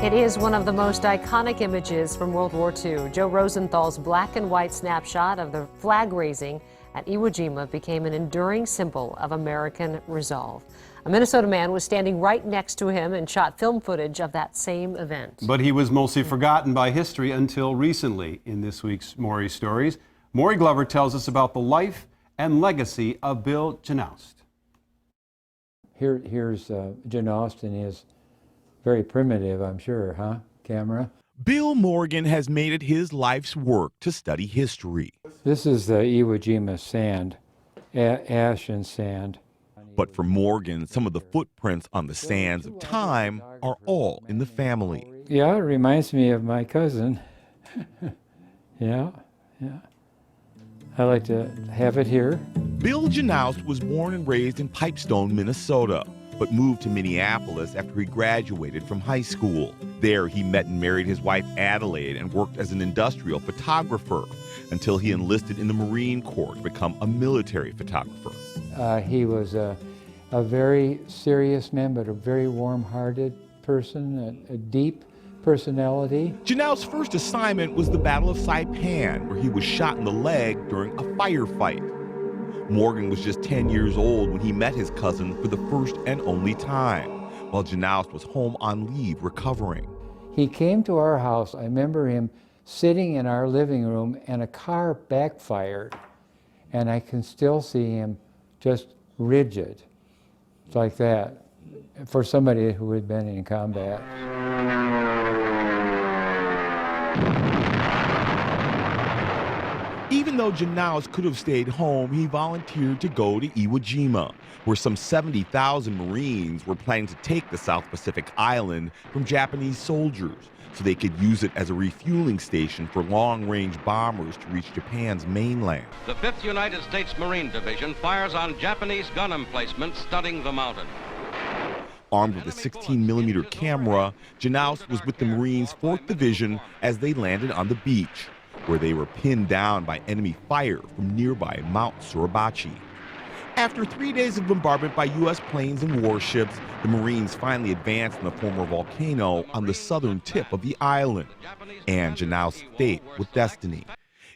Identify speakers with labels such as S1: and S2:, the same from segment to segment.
S1: It is one of the most iconic images from World War II. Joe Rosenthal's black and white snapshot of the flag raising at Iwo Jima became an enduring symbol of American resolve. A Minnesota man was standing right next to him and shot film footage of that same event.
S2: But he was mostly forgotten by history until recently. In this week's Maury Stories, Maury Glover tells us about the life and legacy of Bill Genaust.
S3: Here's Genaust and his very primitive, I'm sure, camera.
S4: Bill Morgan has made it his life's work to study history.
S3: This is the Iwo Jima sand, ash and sand.
S4: But for Morgan, some of the footprints on the sands of time are all in the family.
S3: Yeah, it reminds me of my cousin. Yeah. I like to have it here.
S4: Bill Genaust was born and raised in Pipestone, Minnesota, but moved to Minneapolis after he graduated from high school. There, he met and married his wife Adelaide and worked as an industrial photographer until he enlisted in the Marine Corps to become a military photographer.
S3: He was a very serious man, but a very warm-hearted person, a deep personality.
S4: Genaust's first assignment was the Battle of Saipan, where he was shot in the leg during a firefight. Morgan was just 10 years old when he met his cousin for the first and only time, while Genaust was home on leave recovering.
S3: He came to our house. I remember him sitting in our living room and a car backfired, and I can still see him just rigid, like that, for somebody who had been in combat.
S4: Even though Genaust could have stayed home, he volunteered to go to Iwo Jima, where some 70,000 Marines were planning to take the South Pacific island from Japanese soldiers so they could use it as a refueling station for long-range bombers to reach Japan's mainland.
S5: The 5th United States Marine Division fires on Japanese gun emplacements studding the mountain.
S4: Armed with a 16mm camera, Genaust was with the Marines' 4th Division as they landed on the beach, where they were pinned down by enemy fire from nearby Mount Suribachi. After 3 days of bombardment by U.S. planes and warships, the Marines finally advanced on the former volcano on the southern tip of the island, and Genaust stayed with destiny.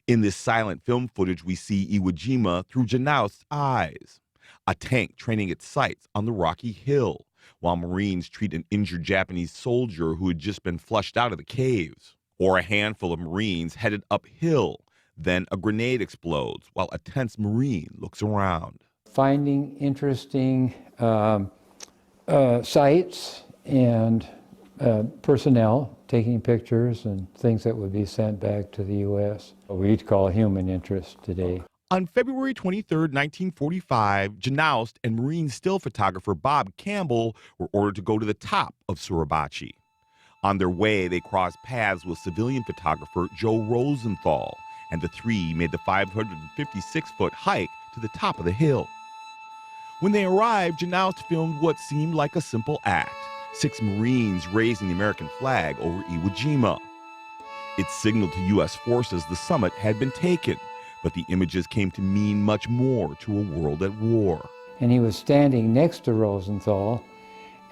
S4: In this silent film footage, we see Iwo Jima through Genaust's eyes, a tank training its sights on the rocky hill, while Marines treat an injured Japanese soldier who had just been flushed out of the caves. Or a handful of Marines headed uphill. Then a grenade explodes while a tense Marine looks around.
S3: Finding interesting sites and personnel, taking pictures and things that would be sent back to the U.S. We'd call human interest today.
S4: On February 23, 1945, Genaust and Marine still photographer Bob Campbell were ordered to go to the top of Suribachi. On their way, they crossed paths with civilian photographer Joe Rosenthal, and the three made the 556-foot hike to the top of the hill. When they arrived, Genaust filmed what seemed like a simple act: 6 Marines raising the American flag over Iwo Jima. It signaled to U.S. forces the summit had been taken, but the images came to mean much more to a world at war.
S3: And he was standing next to Rosenthal,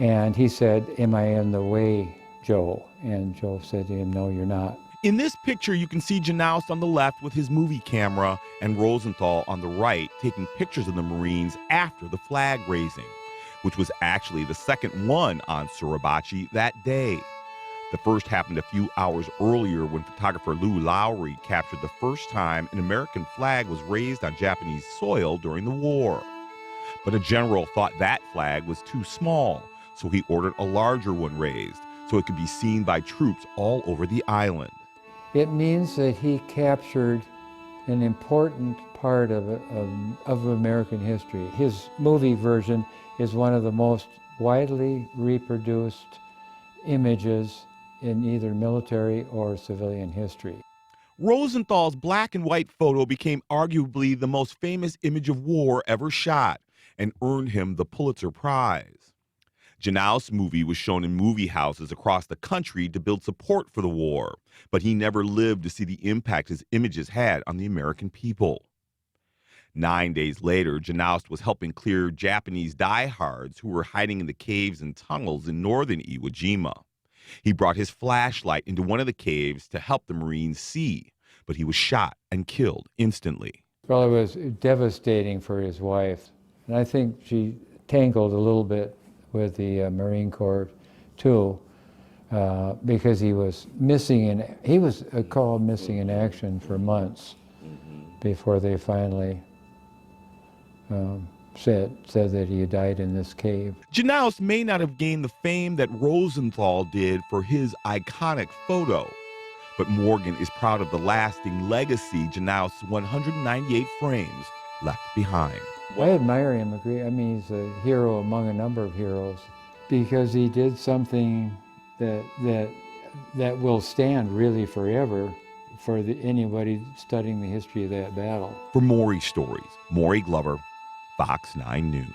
S3: and he said, "Am I in the way, Joe?" And Joe said to him, "No, you're not."
S4: In this picture, you can see Genaust on the left with his movie camera and Rosenthal on the right taking pictures of the Marines after the flag raising, which was actually the second one on Suribachi that day. The first happened a few hours earlier when photographer Lou Lowry captured the first time an American flag was raised on Japanese soil during the war. But a general thought that flag was too small, so he ordered a larger one raised so it could be seen by troops all over the island.
S3: It means that he captured an important part of American history. His movie version is one of the most widely reproduced images in either military or civilian history.
S4: Rosenthal's black and white photo became arguably the most famous image of war ever shot and earned him the Pulitzer Prize. Genaust's movie was shown in movie houses across the country to build support for the war, but he never lived to see the impact his images had on the American people. 9 days later, Genaust was helping clear Japanese diehards who were hiding in the caves and tunnels in northern Iwo Jima. He brought his flashlight into one of the caves to help the Marines see, but he was shot and killed instantly.
S3: Well, it was devastating for his wife. And I think she tangled a little bit with the Marine Corps, too, because he was called missing in action for months before they finally said that he had died in this cave.
S4: Genaust may not have gained the fame that Rosenthal did for his iconic photo, but Morgan is proud of the lasting legacy Genaust's 198 frames left behind.
S3: I admire him. I mean, he's a hero among a number of heroes because he did something that will stand really forever for anybody studying the history of that battle.
S4: For Maury Stories, Maury Glover, Fox 9 News.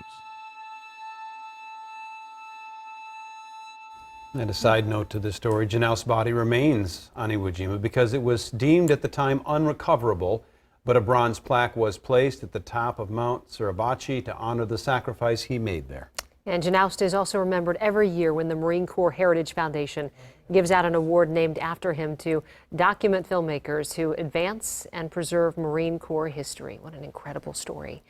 S2: And a side note to this story, Genaust's body remains on Iwo Jima because it was deemed at the time unrecoverable, but a bronze plaque was placed at the top of Mount Suribachi to honor the sacrifice he made there.
S1: And Genaust is also remembered every year when the Marine Corps Heritage Foundation gives out an award named after him to document filmmakers who advance and preserve Marine Corps history. What an incredible story.